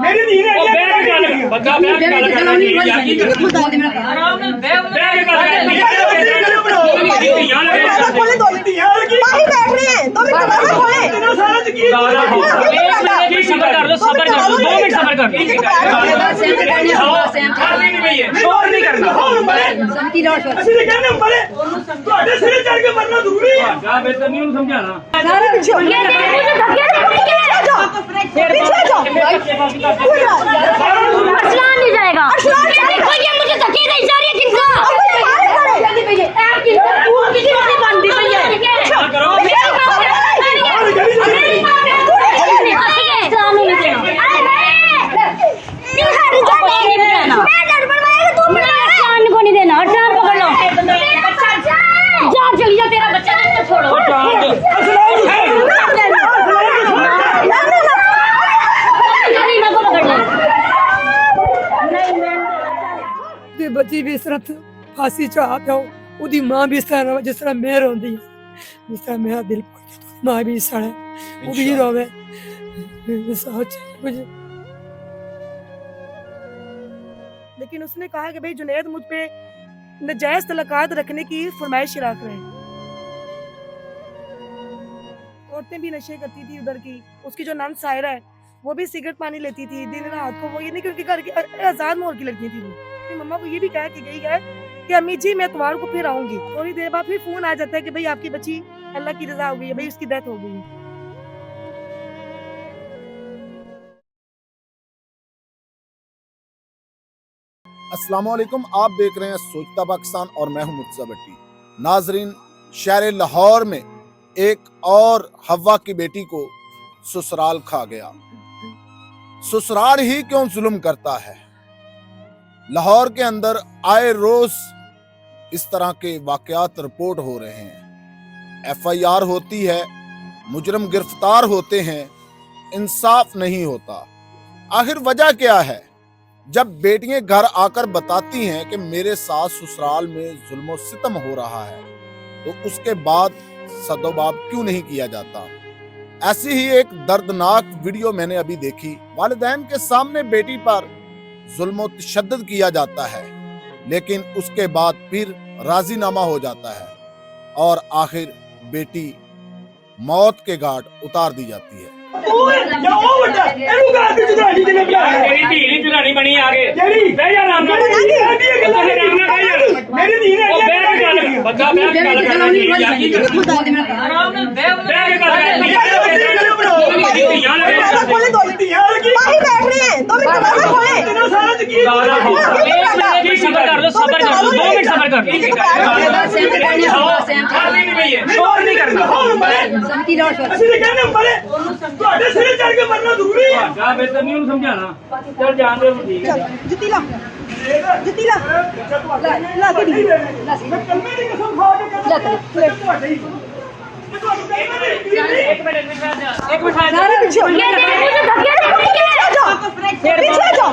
मेरी धी ने बंदा बैठ के गल करना चाहिए यार की आराम नाल बैठ के गल करनी है बाहर बैठ रहे हैं 2 मिनट दरवाजा खोले सबर कर लो 2 मिनट सबर कर लो शोर नहीं करना ਅਸੀਂ ਤੇ ਕਹਿੰਦੇ ਮਰੇ ਤੁਹਾਡੇ ਸਿਰੇ ਚੜ ਕੇ ਮਰਨਾ ਜ਼ਰੂਰੀ ਹੈ जा बेहतर नहीं उन्हें समझाना सारा पीछे जाओ अरसलान नहीं जाएगा देखो ये मुझे धक्के दे जा रही है किनका ऐप किनका तू किसी से बनती पई है करो इस्लाम नहीं देना इस्लाम को नहीं देना ट्राम पकड़ लो जा चली जा तेरा बच्चा तो छोड़ो ਤੇ ਬੱਚੀ ਵੀ ਇਸ ਤਰ੍ਹਾਂ ਫਾਂਸੀ ਚੜਾ ਪਿਓ ਉਹਦੀ ਮਾਂ ਵੀ ਇਸ ਤਰ੍ਹਾਂ ਜਿਸ ਤਰ੍ਹਾਂ ਮੈਂ ਰੋਂਦੀ ਹੈ ਜਿਸ ਤਰ੍ਹਾਂ ਮੇਰਾ ਦਿਲ माँ भी सड़ा वो भी रोवे मुझे। लेकिन उसने कहा कि भाई जुनैद मुझ पे नजायज तलकात रखने की फरमाइश रख रहे हैं। औरतें भी नशे करती थी उधर की, उसकी जो नंद सायरा है वो भी सिगरेट पानी लेती थी दिन रात को। वो ये नहीं कि उनके घर की आजाद मोहर की लड़की थी। वो मम्मा को ये भी कह के गई है कि अम्मी जी मैं इतवार को फिर आऊंगी। थोड़ी देर बाद फिर फोन आ जाता है कि भाई आपकी बच्ची अल्लाह की रजा हो गई है, भाई उसकी डेथ हो गई है। अस्सलाम वालेकुम, आप देख रहे हैं सोचता पाकिस्तान और मैं हूं मुर्तज़ा भट्टी। नाजरीन, शहर लाहौर में एक और हवा की बेटी को ससुराल खा गया। ससुराल ही क्यों जुल्म करता है। लाहौर के अंदर आए रोज इस तरह के वाकयात रिपोर्ट हो रहे हैं। FIR होती है, मुजरम गिरफ्तार होते हैं, इंसाफ नहीं होता। आखिर वजह क्या है। जब बेटियां घर आकर बताती हैं कि मेरे साथ ससुराल में जुल्म सितम हो रहा है, तो उसके बाद सदोबाब क्यों नहीं किया जाता। ऐसी ही एक दर्दनाक वीडियो मैंने अभी देखी। वालिदैन के सामने बेटी पर जुल्म तशद्दुद किया जाता है, लेकिन उसके बाद फिर राजीनामा हो जाता है और आखिर बेटी मौत के घाट उतार दी जाती है। तेरी धी नहीं चुरानी बनी आगे बह जा आराम नाल मेरी धी ने बंदा बैठ के गल करना चाहिए यार की आराम नाल बैठ के गल करनी है बाहर बैठ रहे हैं 2 मिनट दरवाजा खोले सबर कर लो 2 मिनट सबर कर शोर नहीं करना ਅਸੀਂ ਤੇ ਕਹਿੰਦੇ ਮਰੇ ਤੁਹਾਡੇ ਸਿਰੇ ਚੜ ਕੇ ਮਰਨਾ ਜ਼ਰੂਰੀ ਹੈ जा बेहतर नहीं उन्हें समझाना चल जान दे ठीक है ਜੁੱਤੀ ਲਾ ਲਾ ਕੇ ਦੀ मैं कलमे की कसम खा के कहता ਤੁਹਾਡੇ ਹੀ एक मिनट सारा पीछे जाओ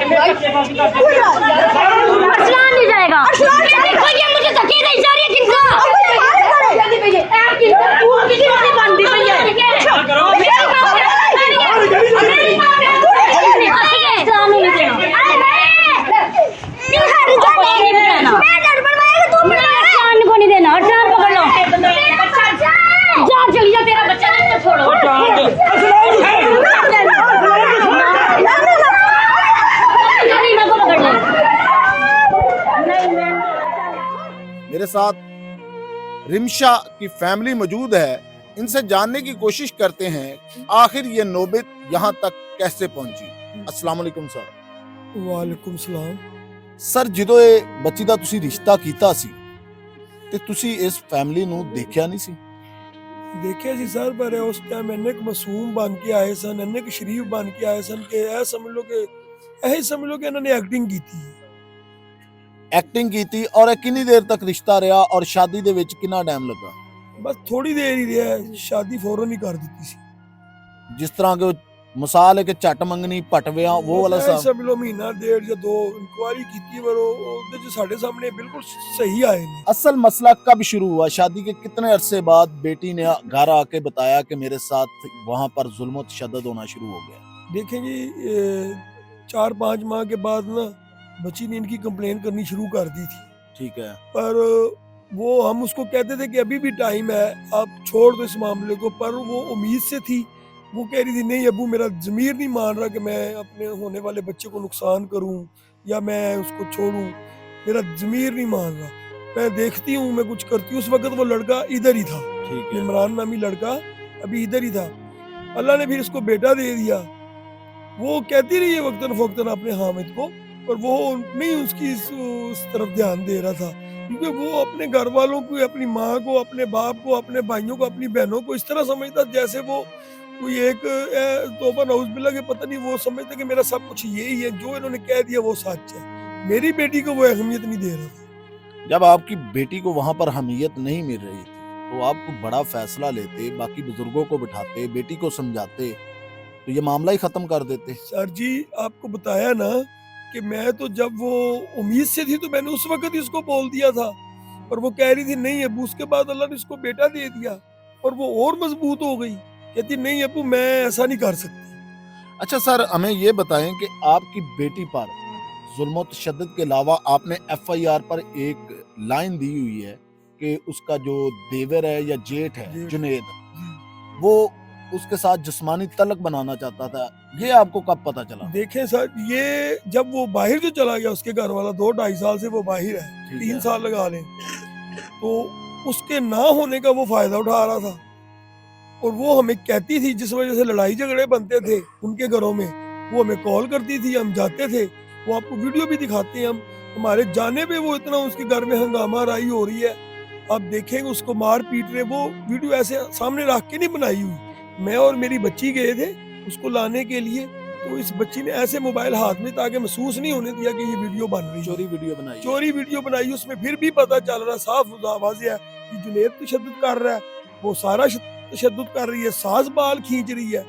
अरसलान नहीं जाएगा देखो ये मुझे धक्के दे जा रही है किनका ऐप किनका तू किसी से बनती पई है करो इस्लाम नहीं देना इस्लाम को नहीं देना ट्राम पकड़ लो जा चली जा तेरा बच्चा तो छोड़ो मेरे साथ रिमशा की फैमिली मौजूद है। इनसे जानने की कोशिश करते हैं आखिर ये नौबत यहाँ तक कैसे पहुंची। अस्सलाम वालेकुम सर। वालेकुम सलाम। सर, ਜਦੋਂ ਇਹ ਬੱਚੀ ਦਾ ਤੁਸੀਂ ਰਿਸ਼ਤਾ ਕੀਤਾ ਸੀ ਤੇ ਤੁਸੀਂ ਇਸ ਫੈਮਿਲੀ ਨੂੰ ਦੇਖਿਆ ਨਹੀਂ ਸੀ। देखिए जी सर, पर उस टाइम इन्ने मासूम बन के आए सन, इन्ने शरीफ बन के आए सन कि यह समझ लो कि इन्होंने एक्टिंग की थी। एक्टिंग की थी। और कितनी देर तक रिश्ता रहा और शादी दे विच कितना टाइम लगा। बस थोड़ी देर ही रहा, शादी फौरन ही कर दी थी। जिस तरह के मिसाल है कि झट मंगनी पटविया वो वाला सा समझ लो महीना डेढ़ या 2 इंक्वायरी की पर ਉਹਦੇ ਚ ਸਾਡੇ सामने बिल्कुल सही आए नहीं। असल मसला कब शुरू हुआ? शादी के कितने अरसे बाद बेटी ने घर आके बताया कि मेरे साथ वहां पर जुल्म और तशद्दुद होना शुरू हो गया? देखें जी 4-5 माह के बाद ना बच्ची ने इनकी कंप्लेन करनी शुरू कर दी थी, ठीक है। पर वो हम उसको कहते थे कि अभी भी टाइम है, आप छोड़ दो इस मामले को, पर वो उम्मीद से थी। वो कह रही थी नहीं अबू मेरा ज़मीर नहीं मान रहा कि मैं अपने होने वाले बच्चे को नुकसान करूं या मैं उसको छोड़ूं, मेरा ज़मीर नहीं मान रहा, मैं देखती हूँ मैं कुछ करती हूँ। उस वक्त वो लड़का इधर ही था, ठीक है। इमरान नामी लड़का अभी इधर ही था। अल्लाह ने फिर इसको बेटा दे दिया। वो कहती रही है वक्तन फ़ौक्तन अपने हामिद को, पर वो नहीं उसकी उस तरफ ध्यान दे रहा था, क्योंकि वो अपने घर वालों को, अपनी माँ को, अपने बाप को, अपने भाइयों को, अपनी बहनों को इस तरह समझता जैसे वो कोई एक तौबा नऊज़ के पता नहीं, वो समझते कि मेरा सब कुछ यही है, जो इन्होंने कह दिया वो सच है। मेरी बेटी को वो अहमियत नहीं दे रहा था। जब आपकी बेटी को वहां पर अहमियत नहीं मिल रही थी तो आप कोई बड़ा फैसला लेते, बाकी बुजुर्गों को बिठाते, बेटी को समझाते, तो ये मामला ही खत्म कर देते। सर जी आपको बताया ना कि मैं तो जब वो उम्मीद से थी तो मैंने उस वक्त इसको बोल दिया था, पर वो कह रही थी नहीं अबू, उसके बाद अल्लाह ने इसको बेटा दे दिया और वो और मजबूत हो गई, कहती नहीं अबू मैं ऐसा नहीं कर सकती। अच्छा सर, हमें ये बताएं कि आपकी बेटी पर जुल्म और तशद्दुद के अलावा आपने FIR पर एक लाइन दी हुई है कि उसका जो देवर है या जेठ है जुनेद, वो उसके साथ जिस्मानी तलक बनाना चाहता था, ये आपको कब पता चला? देखें सर, ये जब वो बाहर जो चला गया, उसके घर वाला 2-2.5 साल से वो बाहर है, 3 साल लगा लें, तो उसके ना होने का वो फायदा उठा रहा था। और वो हमें कहती थी, जिस वजह से लड़ाई झगड़े बनते थे उनके घरों में, वो हमें कॉल करती थी, हम जाते थे, वो आपको वीडियो भी दिखाते हैं हम, हमारे जाने पे वो इतना उसके घर में हंगामा राई हो रही है, आप देखेंगे उसको मार पीट रहे। वो वीडियो ऐसे सामने रख के नहीं बनाई हुई, मैं और मेरी बच्ची गए थे उसको लाने के लिए, तो इस बच्ची ने ऐसे मोबाइल हाथ में ताकि महसूस नहीं होने दिया कि ये वीडियो बन रही है। चोरी वीडियो बनाई, चोरी वीडियो बनाई, उसमें फिर भी पता चल रहा, साफ वाज़ेह है कि जुनैद तशद्दुद कर रहा है, वो सारा तशद्दुद कर रही है, सास बाल खींच रही है,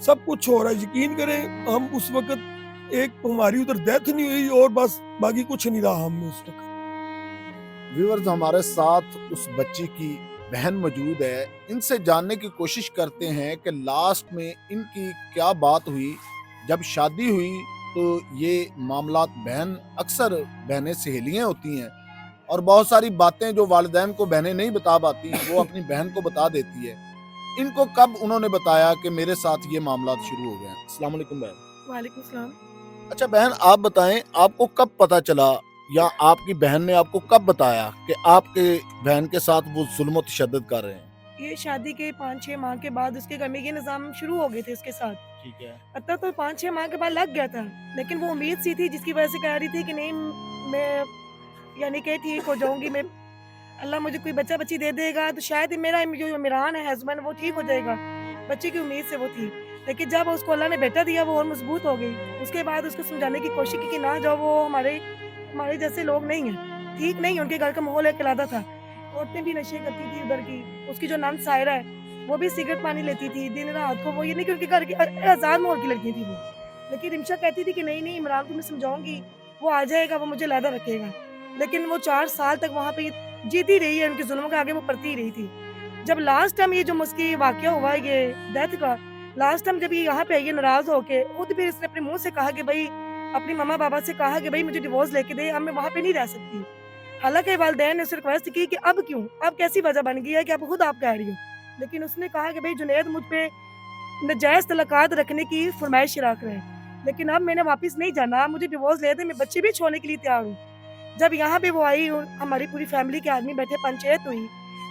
सब कुछ हो रहा है। यकीन करें हम उस वक्त एक हमारी उधर डेथ नहीं हुई और बस बाकी कुछ नहीं रहा हमने उस वक्त। व्यूअर्स, हमारे साथ उस बच्ची की बहन मौजूद है, इनसे जानने की कोशिश करते हैं कि लास्ट में इनकी क्या बात हुई। जब शादी हुई तो ये मामलात, बहन अक्सर बहनें सहेलियां होती हैं और बहुत सारी बातें जो वालिदैन को बहनें नहीं बता पाती वो अपनी बहन को बता देती है। इनको कब उन्होंने बताया कि मेरे साथ ये मामलात शुरू हो गए हैं? अस्सलाम वालेकुम बहन। वालेकुम सलाम। अच्छा बहन, आप बताएं आपको कब पता चला या आपकी बहन ने आपको कब बताया कि आपके बहन के साथ वो जुल्म और तशद्दुद कर रहे हैं? ये शादी के 5-6 माह के बाद उसके घर में ये निज़ाम शुरू हो गए थे उसके साथ। ठीक है। पता तो 5-6 माह के बाद लग गया था, लेकिन वो उम्मीद सी थी जिसकी वजह से कह रही थी कि नहीं मैं यानी कि ठीक हो जाऊंगी, मैं अल्लाह मुझे कोई बच्चा बच्ची दे देगा तो शायद मेरा जो इमरान है हस्बैंड वो ठीक हो जाएगा, बच्चे की उम्मीद से वो थी। लेकिन जब उसको अल्लाह ने बेटा दिया वो और मजबूत हो गई। उसके बाद उसको समझाने की कोशिश की कि ना जाओ, वो हमारे जैसे लोग नहीं हैं, ठीक नहीं है, उनके घर का माहौल एक अलग था। औरतें भी नशे करती थी उधर की, उसकी जो नंद सायरा है वो भी सिगरेट पानी लेती थी दिन रात को। वो ये नहीं कि उनके घर की आज़ाद माहौल की लड़की थी वो, लेकिन रिमशा कहती थी कि नहीं नहीं इमरान को मैं समझाऊंगी, वो आ जाएगा, वो मुझे लहदा रखेगा। लेकिन वो 4 साल तक वहाँ पे जीती रही है, उनके जुल्म के आगे वो पड़ती ही रही थी। जब लास्ट टाइम ये जो मुझकी वाकया हुआ ये डेथ का, लास्ट टाइम जब ये यहाँ पे आई है नाराज होके, खुद फिर इसने अपने मुंह से कहा कि भाई अपनी मम्मा पापा से कहा कि भाई मुझे डिवोर्स लेके दे, अब मैं वहाँ पे नहीं रह सकती। हालांकि वालिदैन ने उससे रिक्वेस्ट की कि अब क्यों, अब कैसी वजह बन गई है कि अब खुद आप कह रही हो, लेकिन उसने कहा कि भाई जुनैद मुझ पे नजायज तलाकात रखने की फरमाइश रख रहे हैं, लेकिन अब मैंने वापस नहीं जाना, मुझे डिवोर्स ले दे, मैं बच्चे भी छोड़ने के लिए तैयार हूँ। जब यहाँ पे वो आई, हमारी पूरी फैमिली के आदमी बैठे, पंचायत हुई,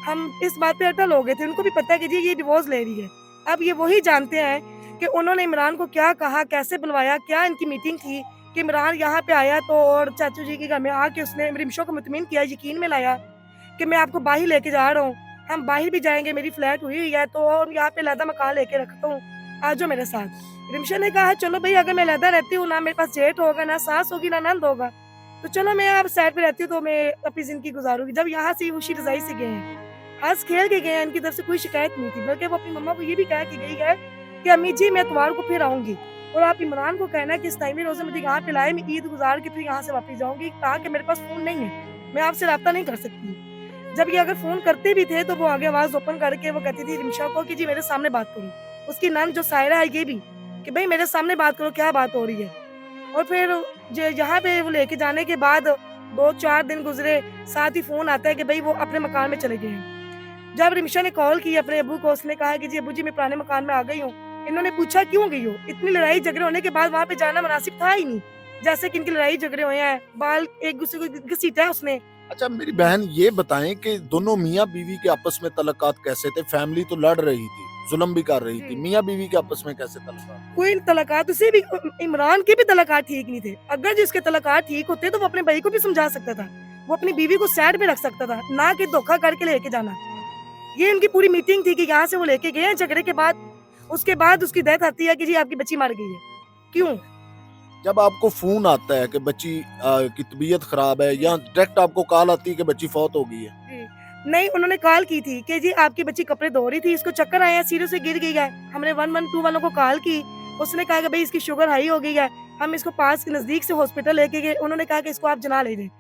हम इस बात पे अटल हो गए थे। उनको भी पता है कि जी ये डिवोर्स ले रही है। अब ये वही जानते हैं कि उन्होंने इमरान को क्या कहा, कैसे बुलवाया, क्या इनकी मीटिंग थी कि इमरान यहाँ पे आया तो और चाचू जी के घर में आके उसने रिमशो को मुतमिन किया, यकीन में लाया कि मैं आपको बाहर लेके जा रहा हूँ, हम बाहर भी जाएंगे, मेरी फ्लैट हुई है तो और यहाँ पे लहदा मकान लेके रखता हूँ, आ जाओ मेरे साथ। रिमशा ने कहा चलो भाई, अगर मैं लहदा रहती हूँ ना मेरे पास जेठ होगा, ना सास होगी, ना नंद होगा, तो चलो मैं आप साइड पे रहती हूँ तो मैं अपनी जिंदगी गुजारूंगी। जब यहाँ से खुशी रजाई से गए हैं, हंस खेल के गए हैं, इनकी तरफ से कोई शिकायत नहीं थी, बल्कि वो अपनी मम्मा को ये भी कह के गई है कि अम्मी जी मैं इतवार को फिर आऊंगी और आप इमरान को कहना कि इस टाइम रोजे मुझे यहाँ पे लाए, मैं ईद गुजार के फिर यहाँ से वापस जाऊंगी, कहा कि मेरे पास फोन नहीं है, मैं आपसे रब्ता नहीं कर सकती। जब ये अगर फोन करते भी थे तो वो आगे आवाज ओपन करके वो कहती थी रिमशा को कि जी मेरे सामने बात करो। उसकी नंद जो सायरा है ये भी कि भाई मेरे सामने बात करो, क्या बात हो रही है। और फिर यहाँ पे वो लेके जाने के बाद 2-4 दिन गुजरे, साथ ही फोन आता है कि भाई वो अपने मकान में चले गए हैं। जब रिमशा ने कॉल की अपने अबू को, उसने कहा कि जी अबू जी मैं पुराने मकान में आ गई हूँ। इन्होंने पूछा क्यों गई हो, इतनी लड़ाई झगड़े होने के बाद वहाँ पे जाना मुनासिब था ही नहीं, जैसे कि इनकी लड़ाई झगड़े हुए हैं, बाल एक दूसरे को घसीटा है उसने। अच्छा मेरी बहन ये बताएं कि दोनों मियाँ बीवी के आपस में तलकात कैसे थे? फैमिली तो लड़ रही थी, जुल्म भी कर रही थी, मियाँ बीवी के आपस में कैसे तलकात? कोई तलकात उसे भी, इमरान के भी तलकात ठीक नहीं थे। अगर जिसके तलकात ठीक होते तो वो अपने भाई को भी समझा सकता था, वो अपनी बीवी को साइड पे रख सकता था, ना कि धोखा करके लेके जाना। ये इनकी पूरी मीटिंग थी कि यहाँ से वो लेके गए हैं झगड़े के बाद, उसके बाद उसकी डेथ आती है कि जी आपकी बच्ची मर गई है। क्यों? जब आपको फोन आता है कि बच्ची की तबीयत खराब है या डायरेक्ट आपको कॉल आती है कि बच्ची फौत हो गई है? नहीं, उन्होंने कॉल की थी कि जी आपकी बच्ची कपड़े धो रही थी, इसको चक्कर आया, सीढ़ी से गिर गई है। हमने 112 वालों को कॉल की, उसने कहा कि भाई इसकी शुगर हाई हो गई है, हम इसको पास के नजदीक से हॉस्पिटल लेके गए। उन्होंने कहा कि इसको आप जना ले जाए।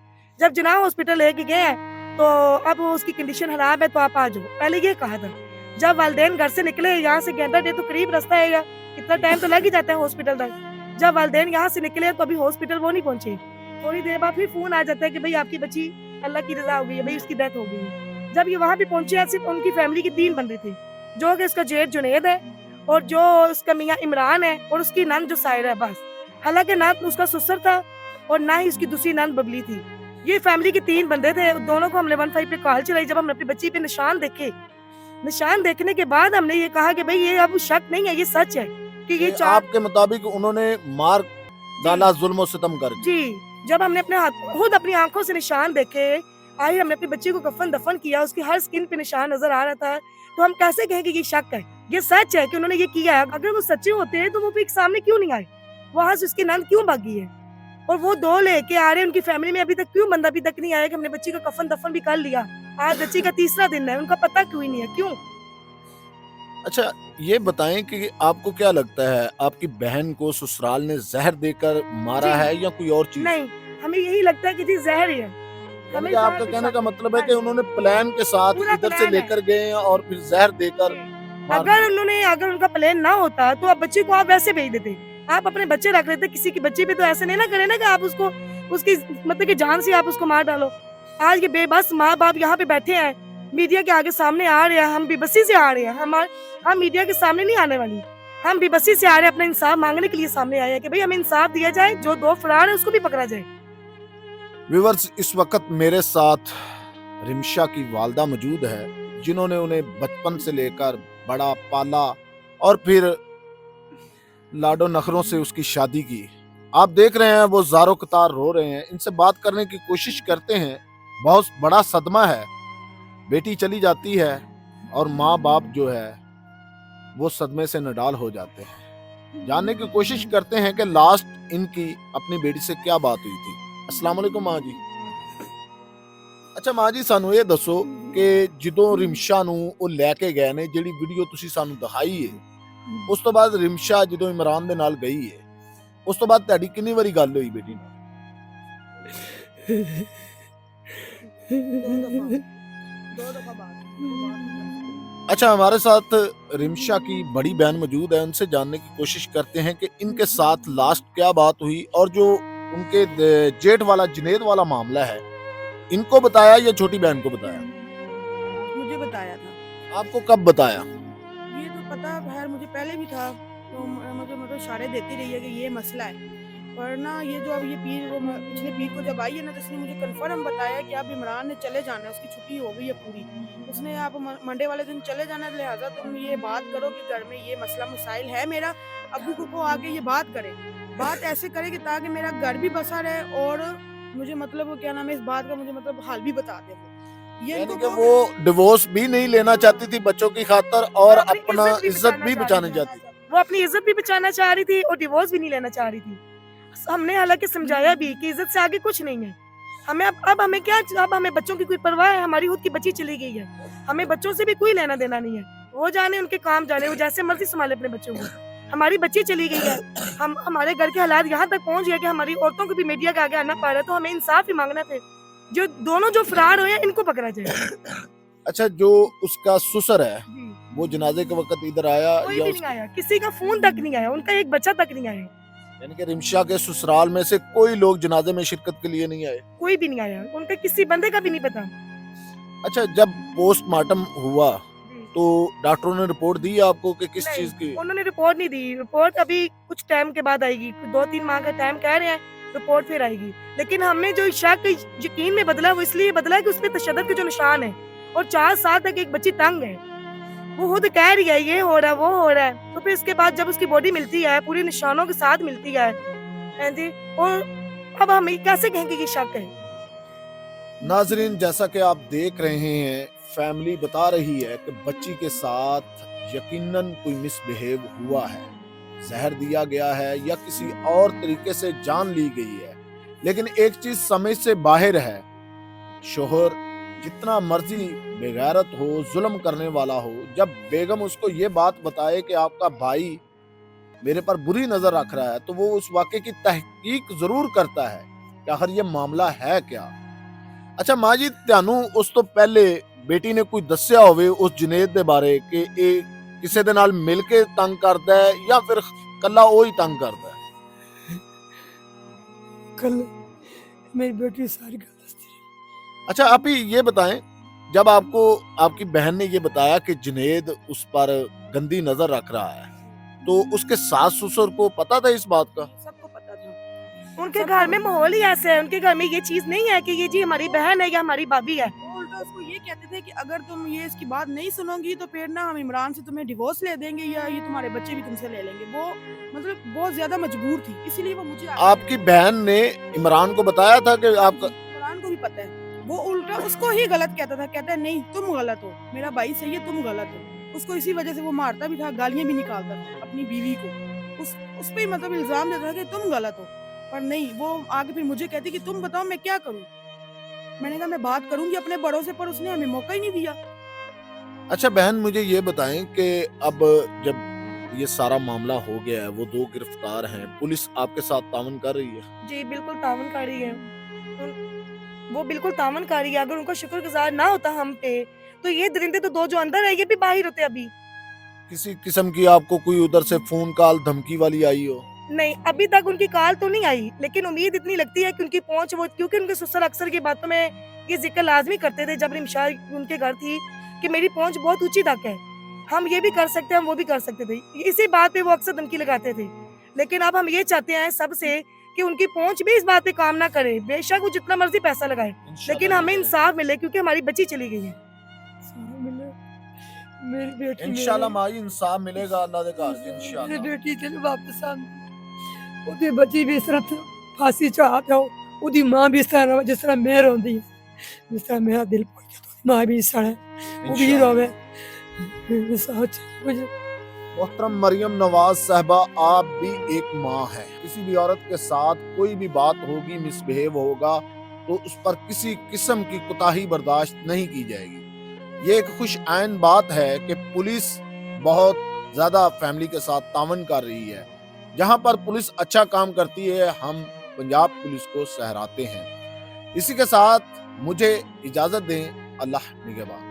जब जना हॉस्पिटल लेके गए तो अब उसकी कंडीशन खराब है तो आप आ जाओ, पहले ये कहा था। जब वालिदैन घर से निकले, यहाँ से घंटा डेढ़ तो करीब रास्ता है, इतना टाइम तो लग ही जाता है हॉस्पिटल तक। जब वालिदैन यहाँ से निकले तो अभी हॉस्पिटल वो नहीं पहुंचे। थोड़ी देर बाद फिर फोन आ जाता है कि भाई आपकी बच्ची अल्लाह की रजा हो गई है, भाई उसकी डेथ हो गई है। जब ये वहाँ पे पहुंचे सिर्फ उनकी फैमिली के 3 बंदे थे, जो कि इसका जेठ जुनेद है और जो उसका मियाँ इमरान है और उसकी नंद जो सायरा है, बस। हालांकि ना उसका ससुर था और ना ही उसकी दूसरी नंद बबली थी। ये फैमिली के 3 बंदे थे। दोनों को हमने 15 पे कॉल चलाई। जब हमने अपनी बच्ची पे निशान देखे, निशान देखने के बाद हमने ये कहा कि भाई ये अब शक नहीं है, ये सच है कि ये आपके मुताबिक उन्होंने मार डाला जुल्म सितम करके? जी। जब हमने अपने हाथ खुद अपनी आंखों से निशान देखे, आई हमने अपनी बच्ची को कफन दफन किया, उसकी हर स्किन पे निशान नजर आ रहा था, तो हम कैसे कहें कि ये शक है? ये सच है कि उन्होंने ये किया है। अगर वो सच्चे होते हैं तो वो फिर सामने क्यों नहीं आए, वहां से उसकी नंद क्यों भागी है? और वो 2 लेके आ रहे हैं, उनकी फैमिली में अभी तक क्यों बंदा अभी तक नहीं आया कि हमने बच्ची का कफन दफन भी कर लिया। आज बच्ची का 3रा दिन है, उनका पता क्यों नहीं है, क्यों? अच्छा ये बताएं कि आपको क्या लगता है, आपकी बहन को ससुराल ने जहर देकर मारा है या कोई और चीज? नहीं, हमें यही लगता है कि जी जहर ही है। हमें आपका कहने का मतलब है कि उन्होंने प्लान के साथ पूरा इधर से प्लान है। लेकर गए और फिर जहर देकर मार अगर उनका प्लान ना होता तो आप बच्ची को आप वैसे भेज देते, आप अपने बच्चे रख लेते। किसी की बच्ची पे तो ऐसे नहीं ना करे ना कि आप उसको उसकी मतलब कि जान से आप उसको मार डालो। आज ये बेबस माँ बाप यहाँ पे बैठे हैं, मीडिया के आगे सामने आ रहे हैं, हम बेबसी से आ रहे हैं। हम मीडिया के सामने नहीं आने वाली, हम बेबसी से आ रहे हैं, अपना इंसाफ मांगने के लिए सामने आए हैं कि भाई हमें इंसाफ दिया जाए, जो 2 फरार है उसको भी पकड़ा जाए। व्यूअर्स, इस वक्त मेरे साथ रिमशा की वालदा मौजूद है, जिन्होंने उन्हें बचपन से लेकर बड़ा पाला और फिर लाडो नखरों से उसकी शादी की। आप देख रहे हैं वो ज़ारो कतार रो रहे हैं। इनसे बात करने की कोशिश करते हैं। बहुत बड़ा सदमा है, बेटी चली जाती है और माँ बाप जो है वो सदमे से नडाल हो जाते हैं। जानने की कोशिश करते हैं कि लास्ट इनकी अपनी बेटी से क्या बात हुई थी। अस्सलाम वालेकुम माँ जी। अच्छा माँ जी, सानू ये दसो कि ਜਦੋਂ ਰਿਮਸ਼ਾ ਨੂੰ ਉਹ ਲੈ ਕੇ ਗਏ ਨੇ, ਜਿਹੜੀ ਵੀਡੀਓ ਤੁਸੀਂ ਸਾਨੂੰ ਦਿਖਾਈ ਹੈ, ਉਸ ਤੋਂ ਬਾਅਦ ਰਿਮਸ਼ਾ ਜਦੋਂ ਇਮਰਾਨ ਦੇ ਨਾਲ ਗਈ ਹੈ, ਉਸ ਤੋਂ ਬਾਅਦ ਤੁਹਾਡੀ ਕਿੰਨੀ ਵਾਰੀ ਗੱਲ ਹੋਈ ਬੇਟੀ ਨਾਲ? 2 दफा बात। अच्छा, हमारे साथ रिमशा की बड़ी बहन मौजूद है, उनसे जानने की कोशिश करते हैं कि इनके साथ लास्ट क्या बात हुई और जो उनके जेठ वाला जुनेद वाला मामला है, इनको बताया या छोटी बहन को बताया? मुझे बताया था। आपको कब बताया? ये तो पता खैर मुझे पहले भी था, तो मुझे मतलब इशारे देती रही है कि ये मसला है। पर ना ये जो अब ये पीर पिछले पीर को जब आई है ना, तो उसने मुझे कन्फर्म बताया कि अब इमरान ने चले जाना है, उसकी छुट्टी हो गई है पूरी। उसने आप मंडे वाले दिन चले जाना है, लिहाजा तुम ये बात करो कि घर में ये मसला मसाइल है मेरा, अबू को आके ये बात करे, बात ऐसे करे कि ताकि मेरा घर भी बसा रहे और मुझे मतलब वो क्या नाम है इस बात का मुझे मतलब हाल भी बता दे। ये यानी कि वो डिवोर्स भी नहीं लेना चाहती थी बच्चों की खातर और अपना इज्जत भी बचाना चाहती थी। वो अपनी इज्जत भी बचाना चाह रही थी और डिवोर्स भी नहीं लेना चाह रही थी। हमने हालांकि समझाया भी कि इज्जत से आगे कुछ नहीं है। हमें अब हमें क्या, अब हमें बच्चों की कोई परवाह है? हमारी खुद की बच्ची चली गई है, हमें बच्चों से भी कोई लेना देना नहीं है। वो जाने उनके काम जाने, वो जैसे मर्जी संभाले अपने बच्चों को। हमारी बच्ची चली गई है, हमारे घर के हालात यहाँ तक पहुँच गए कि हमारी औरतों को भी मीडिया के आगे आना पड़ रहा है, तो हमें इंसाफ ही मांगना फिर। जो दोनों जो फरार हुए हैं इनको पकड़ा जाए। अच्छा, जो उसका ससुर है जी। वो जनाजे के वक्त इधर आया कोई या भी नहीं आया, किसी का फोन तक नहीं आया, उनका एक बच्चा तक नहीं आया, यानी कि रिमशा के ससुराल में से कोई लोग जनाजे में शिरकत के लिए नहीं आए? कोई भी नहीं आया, उनका किसी बंदे का भी नहीं पता। अच्छा, जब पोस्टमार्टम हुआ तो डॉक्टरों ने रिपोर्ट दी आपको कि किस नहीं, चीज की? उन्होंने रिपोर्ट नहीं दी। रिपोर्ट अभी कुछ टाइम के बाद आएगी, 2-3 माह का टाइम कह रहे हैं, रिपोर्ट फिर आएगी। लेकिन हमने जो शक यकीन में बदला, वो इसलिए बदला कि उसमें तशद्दुद के जो निशान है और 4 साल तक एक बच्ची तंग है, वो खुद कह रही है ये हो रहा है वो हो रहा है। तो फिर इसके बाद जब उसकी बॉडी मिलती है पूरे निशानों के साथ मिलती है जी, और अब हम कैसे कहेंगे कि शक है। नाजरीन, जैसा कि आप देख रहे हैं, फैमिली बता रही है कि बच्ची के साथ यकीनन कोई मिसबिहेव हुआ है, जहर दिया गया है या किसी और तरीके से जान ली गई है। लेकिन एक चीज समझ से बाहर है, शोहर जितना मर्जी बेगैरत हो, जुल्म करने वाला हो, जब बेगम उसको ये बात बताए कि आपका भाई मेरे पर बुरी नजर रख रहा है, तो वो उस वाक़े की तहकीक जरूर करता है कि आखिर ये मामला है क्या। अच्छा माँ जी, ਤੁਹਾਨੂੰ ਉਸ ਤੋਂ ਪਹਿਲੇ ਬੇਟੀ ਨੇ ਕੋਈ ਦੱਸਿਆ ਹੋਵੇ ਉਸ ਜੁਨੇਦ ਦੇ ਬਾਰੇ ਕਿ ਇਹ ਕਿਸੇ ਦੇ ਨਾਲ ਮਿਲ ਕੇ ਤੰਗ ਕਰਦਾ ਹੈ ਜਾਂ ਫਿਰ ਕੱਲਾ ਉਹ ਹੀ ਤੰਗ ਕਰਦਾ ਹੈ? कल मेरी बेटी सारी गल दसती रही। अच्छा, आप ही ये बताएं, जब आपको आपकी बहन ने ये बताया कि जुनेद उस पर गंदी नजर रख रहा है, तो उसके सास ससुर को पता था इस बात का? सबको पता था। उनके घर में माहौल ही ऐसा है, उनके घर में ये चीज नहीं है कि ये जी हमारी बहन है या हमारी भाभी है। वो उल्टा उसको ये कहते थे कि अगर तुम ये इसकी बात नहीं सुनोगी तो फिर ना हम इमरान से तुम्हें डिवोर्स ले देंगे या ये तुम्हारे बच्चे भी तुमसे ले लेंगे। वो मतलब बहुत ज्यादा मजबूर थी, इसीलिए वो मुझे आपकी बहन ने इमरान को बताया था कि आपका? इमरान को भी पता है। वो उल्टा उसको ही गलत कहता था, कहता है नहीं तुम गलत हो, मेरा भाई सही है, तुम गलत हो। उसको इसी वजह से वो मारता भी था, गालियां भी निकालता था अपनी बीवी को। उस पे मतलब इल्जाम देता था कि तुम गलत हो, पर नहीं, वो आगे फिर मुझे कहती कि तुम बताओ मैं क्या करूं। मैंने कहा मैं बात करूंगी अपने बड़ों से, पर उसने हमें मौका ही नहीं दिया। अच्छा बहन, मुझे ये बताएं कि अब जब ये सारा मामला हो गया है, वो 2 गिरफ्तार हैं, पुलिस आपके साथ तावन कर रही है? जी बिल्कुल तावन कर रही है, वो बिल्कुल तावन कर रही है। अगर उनका शुक्रगुजार ना होता हम पे, तो ये दरिंदे तो 2 जो अंदर है ये भी बाहर होते अभी। किसी किस्म की आपको कोई उधर से फोन कॉल धमकी वाली आई हो? नहीं, अभी तक उनकी कॉल तो नहीं आई, लेकिन उम्मीद इतनी लगती है कि उनकी पहुंच वो, क्योंकि उनके ससुर अक्सर की बातों में ये जिक्र लाजमी करते थे जब रिमशा उनके घर थी कि मेरी पहुंच बहुत ऊंची तक है, हम ये भी कर सकते हैं, हम वो भी कर सकते थे। इसी बात पे वो अक्सर धमकी लगाते थे। लेकिन अब हम ये चाहते हैं सबसे कि उनकी पहुंच भी इस बात पे काम ना करे, बेशक वो जितना मर्जी पैसा लगाए, लेकिन हमें इंसाफ मिले, क्योंकि हमारी बच्ची चली गई है। मेरी बेटी इंशाल्लाह माई इंसाफ मिलेगा अल्लाह दे घर च मेरी इंशाल्लाह। बेटी चल वापस आ, ਉਹਦੀ ਬੱਚੀ ਵੀ ਇਸ ਤਰ੍ਹਾਂ ਫਾਂਸੀ ਚੜਾ ਦਿਓ, ਉਹਦੀ ਮਾਂ ਵੀ ਇਸ ਤਰ੍ਹਾਂ ਜਿਸ ਤਰ੍ਹਾਂ ਮੈਂ ਰੋਂਦੀ ਹੈ, ਜਿਸ ਤਰ੍ਹਾਂ ਮੇਰਾ ਦਿਲ ਪੜ ਗਿਆ, ਉਹਦੀ ਮਾਂ ਵੀ ਇਸ ਤਰ੍ਹਾਂ वो भी रोवे। मुझे मोहतरम मरियम नवाज साहबा, आप भी एक माँ है। किसी भी औरत के साथ कोई भी बात होगी, मिसबिहेव होगा, तो उस पर किसी किस्म की कोताही बर्दाश्त नहीं की जाएगी। ये एक खुश आइन बात है कि पुलिस बहुत ज्यादा फैमिली के साथ तावन कर रही है। जहां पर पुलिस अच्छा काम करती है, हम पंजाब पुलिस को सहराते हैं। इसी के साथ मुझे इजाजत दें, अल्लाह निगहबान।